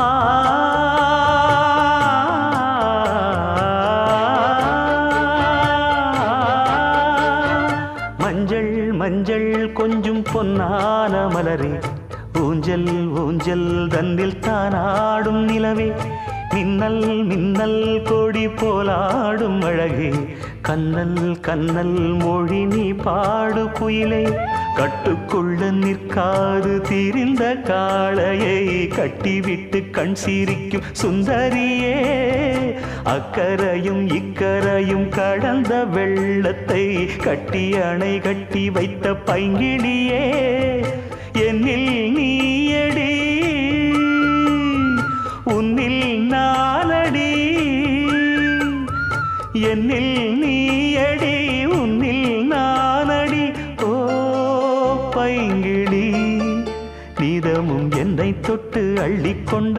ஆ மஞ்சள் மஞ்சள் கொஞ்சம் பொன்னான மலரே, ஊஞ்சல் ஊஞ்சல் தன்னில் தானாடும் நிலவே, மின்னல் மின்னல் கொடி போலாடும் அழகே, கண்ணல் கண்ணல் மொழி நீ பாடு குயிலே, கட்டுக்குள்ள நிற்காது திரிந்த காளையை கட்டிவிட்டு கண் சிரிக்கும் சுந்தரியே, அக்கரையும் இக்கரையும் கடந்த வெள்ளத்தை கட்டி அணை கட்டி வைத்த பைங்கிளியே, என்னில் நீயடி உன்னில் நானடி, என்னில் நீயடி உன்னில் நானடி. ஓ பைங்கிளி, நீதமும் என்னை தொட்டு அள்ளிக்கொண்ட